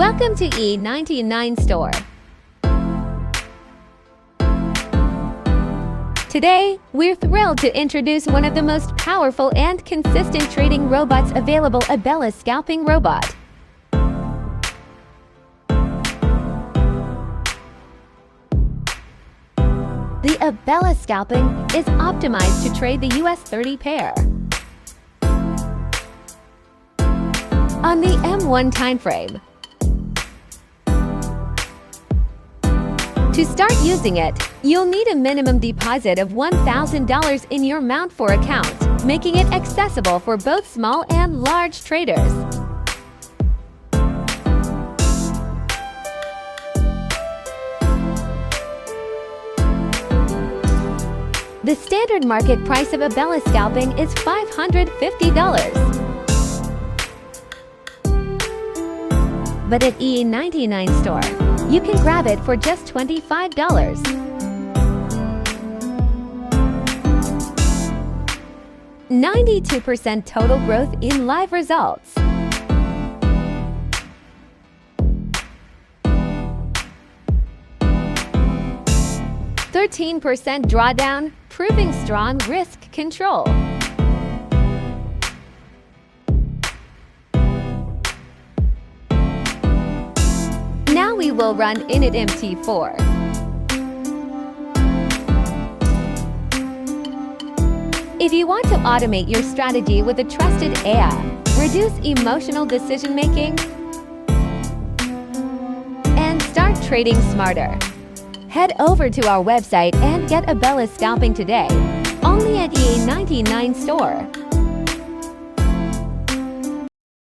Welcome to E99 Store. Today, we're thrilled to introduce one of the most powerful and consistent trading robots available, Abella Scalping Robot. The Abella Scalping is optimized to trade the US 30 pair on the M1 timeframe. To start using it, you'll need a minimum deposit of $1,000 in your Mount 4 account, making it accessible for both small and large traders. The standard market price of Abella Scalping is $550. But at E99 Store, you can grab it for just $25. (92% total growth in live results. (13% drawdown, proving strong risk control. Now we will run Init MT4. If you want to automate your strategy with a trusted AI, reduce emotional decision-making, and start trading smarter, head over to our website and get Abella Scalping today, only at E99 Store.